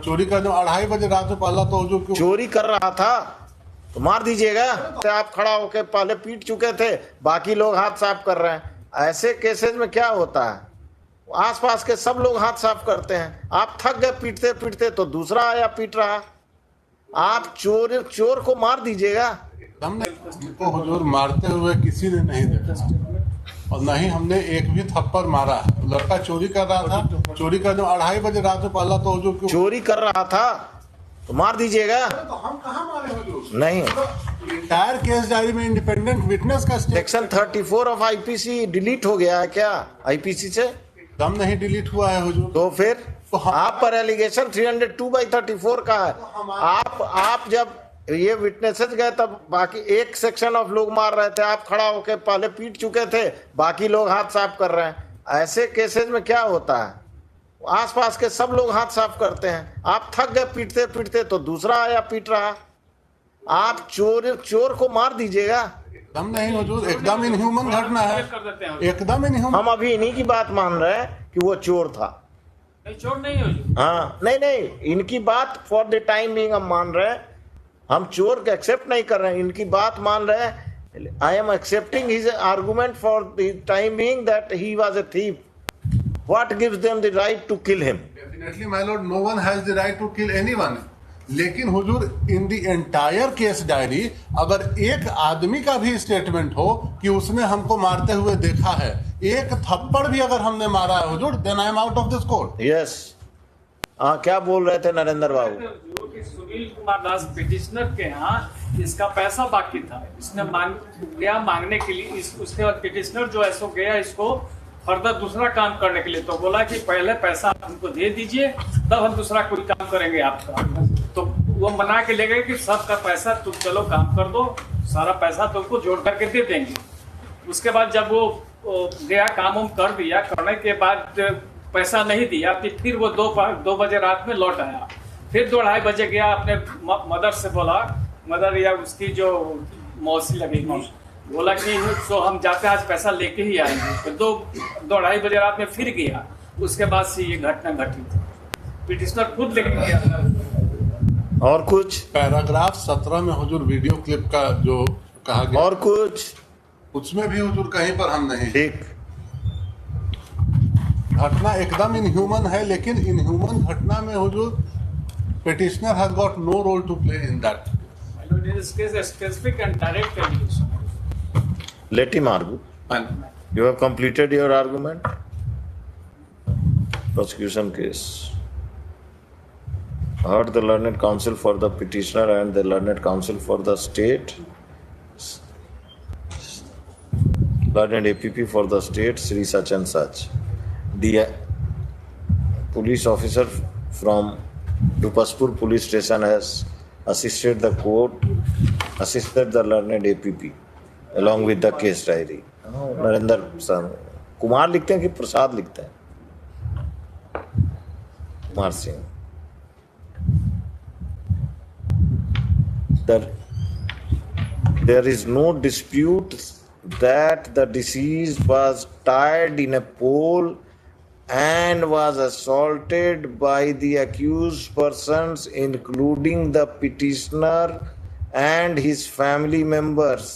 चोरी करने 2:30 बजे रात में पहला तो हुजूर क्यों चोरी कर रहा था तो मार दीजिएगा। तो आप खड़ा होकर पहले पीट चुके थे, बाकी लोग हाथ साफ कर रहे हैं। ऐसे केसेस में क्या होता है, आसपास के सब लोग हाथ साफ करते हैं। आप थक गए पीटते पीटते तो दूसरा आया पीट रहा। आप चोर को मार दीजिएगा। हमने उनको हुजूर मारते हुए किसी ने नहीं देखा और न ही हमने एक भी थप्पड़ मारा। लड़का चोरी कर रहा था, चोरी करने 2:30 बजे रात में पहला तो हुजूर क्यों चोरी कर रहा था तो मार दीजिएगा। तो हम कहाँ मारे हुजूर? नहीं, इंटायर केस डायरी में इंडिपेंडेंट विटनेस का सेक्शन 34 ऑफ आईपीसी डिलीट हो गया है क्या आईपीसी से? दम नहीं डिलीट हुआ है हुजूर। तो फिर तो आप पर एलिगेशन 302/34 का है। आप जब ये विटनेसेस गए तब बाकी एक सेक्शन ऑफ लोग मार रहे थे, आप खड़ा होकर पहले पीट चुके थे, बाकी लोग हाथ साफ कर रहे हैं। ऐसे केसेस में क्या होता है, आसपास के सब लोग हाथ साफ करते हैं। आप थक गए पीटते पीटते तो दूसरा आया पीट रहा। आप चोर को मार दीजिएगा। दम नहीं हुजूर, एकदम इनह्यूमन घटना है, एकदम इनह्यूमन। हम अभी इन्हीं की बात मान रहे हैं कि वो चोर था। नहीं, चोर नहीं हो। हाँ, नहीं, इनकी बात फॉर द टाइम बीइंग हम मान रहे हैं। हम चोर के एक्सेप्ट नहीं कर रहे हैं, इनकी बात मान रहे हैं। I am accepting his argument for the time being that he was a thief. What gives them the right to kill him? Definitely my lord, no one has the right to kill anyone. लेकिन हुजूर, in the entire case diary अगर एक आदमी का भी statement हो कि उसने हमको मारते हुए देखा है, एक थप्पड़ भी अगर हमने मारा है हुजूर, then I am out of this court. Yes. क्या बोल रहे थे नरेंद्र बाबू? सुनील कुमार दास पिटिशनर के यहाँ इसका पैसा बाकी था, इसने गया मांगने के लिए। उसके बाद पिटिशनर जो है सो गया इसको फर्दर दूसरा काम करने के लिए, तो बोला कि पहले पैसा आप हमको दे दीजिए तब हम दूसरा कोई काम करेंगे आपका। तो वो मना के ले गए कि सबका पैसा तुम चलो काम कर दो, सारा पैसा तुमको जोड़ करके दे देंगे। उसके बाद जब वो गया काम वाम कर दिया, करने के बाद पैसा नहीं दिया, फिर वो 2 बजे रात में लौट आया। फिर 2-2:30 बजे गया, अपने मदर से बोला, मदर या उसकी जो मौसी लगेगी, बोला कि तो हम जाते हैं आज पैसा लेके ही आएंगे। तो 2-2:30 बजे रात में फिर गया। उसके बाद से ये घटना घटी थी। पिटिशनर खुद लेके गया। और कुछ पैराग्राफ 17 में हुजूर वीडियो क्लिप का जो कहा गया, और कुछ उसमें भी हुजूर कहीं पर हम नहीं। ठीक। घटना एकदम इनह्यूमन है, लेकिन इनह्यूमन घटना में हुजूर petitioner has got no role to play in that. My lord, in this case, a specific and direct allegation. Let him argue. You have completed your argument. Prosecution case. Heard the learned counsel for the petitioner and the learned counsel for the state. Learned APP for the state, Sri such and such. The police officer from Dupaspur police station has assisted the court, assisted the learned APP along with the case diary. Narendra Kumar लिखते हैं कि प्रसाद लिखते हैं? Kumar Singh. There is no dispute that the deceased was tied in a pole and was assaulted by the accused persons, including the petitioner and his family members.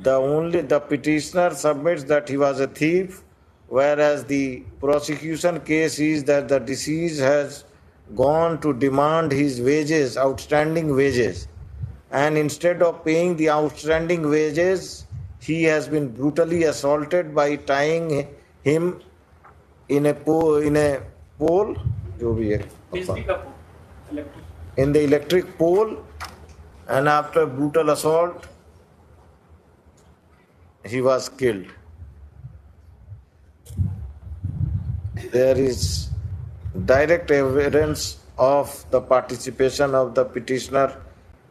The petitioner submits that he was a thief, whereas the prosecution case is that the deceased has gone to demand his wages, outstanding wages, and instead of paying the outstanding wages, he has been brutally assaulted by tying him in a pole, जो भी है, in the electric pole, and after brutal assault, he was killed. There is direct evidence of the participation of the petitioner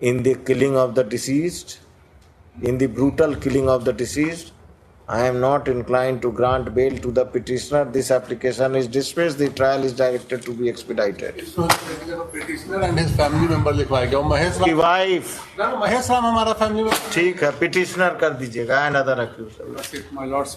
in the killing of the deceased, in the brutal killing of the deceased. I am not inclined to grant bail to the petitioner. This application is dismissed. The trial is directed to be expedited. petitioner and his family member लिखवाएगा। Mahesh की wife, Mahesh Ram हमारा family member. ठीक है, petitioner कर दीजिएगा। And other accused. My lords.